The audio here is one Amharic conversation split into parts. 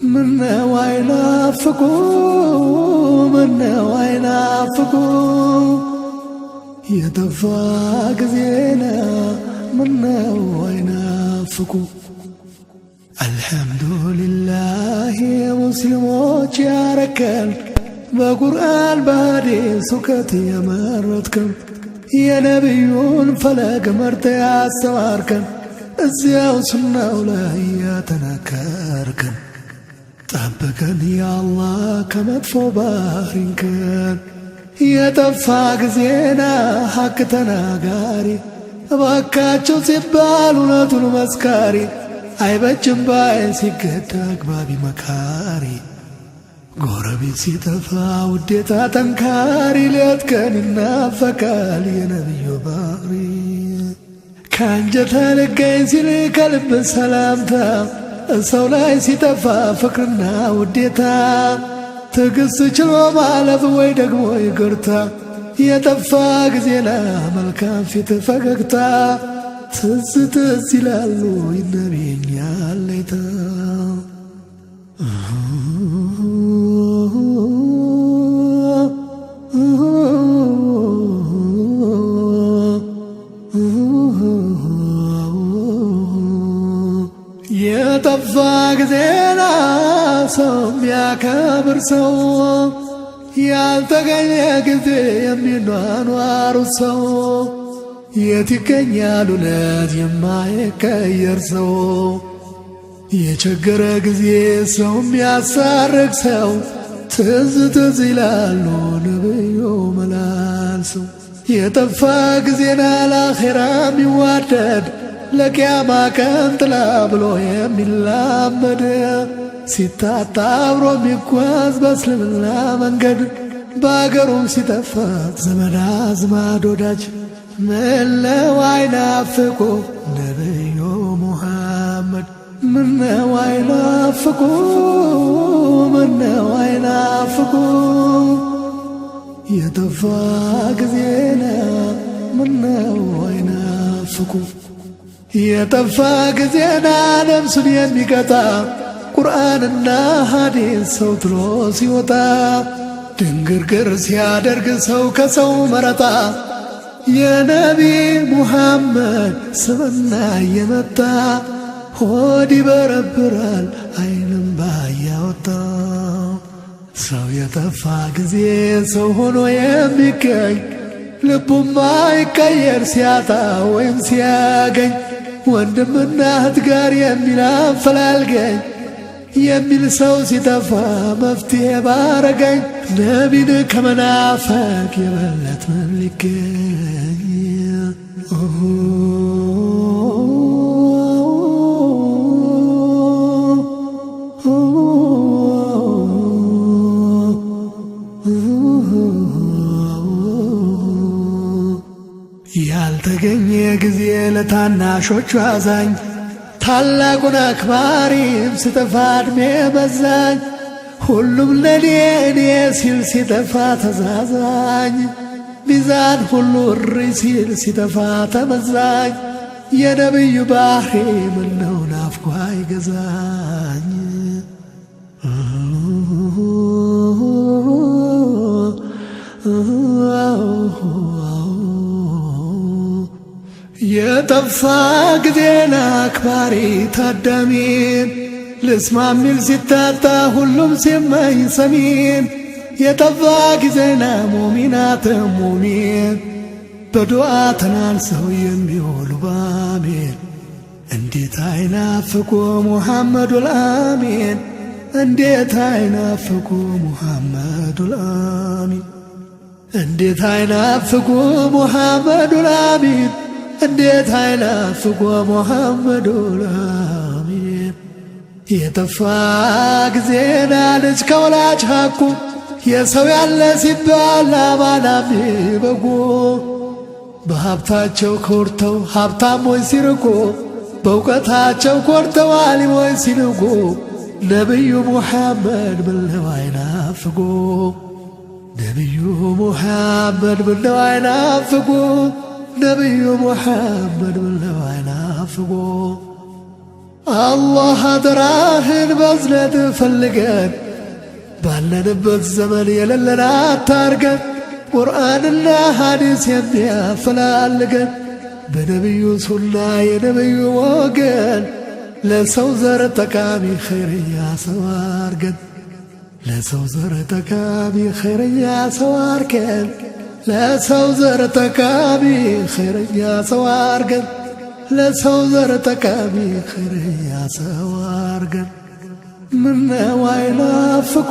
ምነው አይናፍቁ ምነው አይናፍቁ የጠፋ ጊዜና ምነው አይናፍቁ አልሐምዱሊላህ ሙስሊሞች ያረከን በቁርአን በሐዲስ እውቀት የመረጥከን የነቢዩን ፈለግ መርተ ያስተማርከን እዚያው ሱናው ላይ ያተናከርከን ጠብቀን ያአላህ ከመጥፎ ባህሪንከን የጠፋ ጊዜና ሐቅ ተናጋሪ እባካቸው ሲባል እውነቱን መስካሪ አይበጅም ባይ ሲገዳ አግባቢ መካሪ ጎረቤት ሲጠፋ ውዴታ ጠንካሪ ሌት ቀን ይናፈቃል የነቢዩ ባህሪ ከአንጀት ልገኝ ሲል ከልብ ሰላምታ ሰው ላይ ሲጠፋ ፍቅርና ውዴታ ትዕግስት ችሎ ማለፍ ወይ ደግሞ ይቅርታ የጠፋ ጊዜና መልካም ፊት ፈገግታ ትዝ ትዝ ይላሉ ይነቢኛ አለይታ የጠፋ ጊዜና ሰው የሚያከብር ሰው ያልተገኘ ጊዜ የሚኗኗሩ ሰው የት ይገኛል እውነት የማይቀየር ሰው የቸገረ ጊዜ ሰው የሚያሳርቅ ሰው ትዝ ትዝ ይላሉ ነብዩ መላልሰው የጠፋ ጊዜና ለአኼራ የሚዋደድ ለቂያማ ቀን ጥላ ብሎ የሚላመድ ሲታጣ አብሮ የሚጓዝ በእስልምና መንገድ በአገሩም ሲጠፋ ዘመድ አዝማድ ወዳጅ ምነው አይናፍቁ ነቢዩ ሙሐመድ ምነው አይናፍቁ ምነው አይናፍቁ የጠፋ ጊዜና ምነው አይናፍቁ የጠፋ ጊዜና ነፍሱን የሚቀጣ ቁርአንና ሐዲስ ሰው ትሎ ሲወጣ ድንግርግር ሲያደርግ ሰው ከሰው መረጣ የነቢ ሙሐመድ ስምና የመጣ ሆድ ይበረብራል አይንም ባያወጣ ሰው የጠፋ ጊዜ ሰው ሆኖ የሚገኝ ልቡማ ይቀየር ሲያጣ ወይም ሲያገኝ ወንድምና እህት ጋር የሚል አፈላልገኝ የሚል ሰው ሲጠፋ መፍትሄ ባረገኝ ነቢን ከመናፈቅ የበለት ምን ሊገኝ ያልተገኘ ጊዜ ለታናሾቹ አዛኝ ታላቁን አክባሪም ሲጠፋ ዕድሜ በዛኝ ሁሉም ለኔ እኔ ሲል ሲጠፋ ተዛዛኝ ሚዛን ሁሉ እሪ ሲል ሲጠፋ ተመዛኝ የነቢዩ ባህሪ ምነው ናፍቆ አይገዛኝ የጠፋ ጊዜና አክባሪ ታዳሚን ልስማ ሚል ሲታጣ ሁሉም ሲመኝ ሰሚን የጠፋ ጊዜና ሙሚናት ሙሚን በዱዓ ተናንሰው የሚውሉ ባሜን እንዴት አይናፍቁ ሙሐመዱል አሚን እንዴት አይናፍቁ ሙሐመዱል አሚን እንዴት አይናፍቁ ሙሐመዱል አሚን እንዴት አይናፍቁ ሙሐመዱል አሚን የጠፋ ጊዜና ልጅ ከወላጅ ሐቁ የሰው ያለ ሲባል አማናም በጎ በሀብታቸው ኮርተው ሀብታሞች ሲርቁ በእውቀታቸው ኮርተው አሊሞች ሲንቁ ነቢዩ ሙሐመድ ብለው አይናፍቁ ነቢዩ ሙሐመድ ብለው አይናፍቁ ነቢዩ ሙሐመድ ብለው አይናፍቁ አላህ አደራህን በዝነት ፈልገን ባለንበት ዘመን የሌለን አታርገን ቁርአንና ሐዲስ የሚያፈላልገን በነቢዩ ሱና የነቢዩ ወገን ለሰው ዘር ጠቃሚ ኸይርያ ሰው አርገን ለሰው ዘር ጠቃሚ ኸይርያ ሰው አርገን ለሰው ዘር ጠቃሚ ኸይርያ ሰው አርገን ለሰው ዘር ጠቃሚ ኸይርያ ሰው አርገን ምነው አይናፍቁ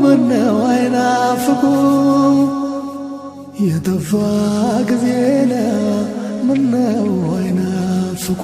ምነው አይናፍቁ የጠፋ ጊዜና ምነው አይናፍቁ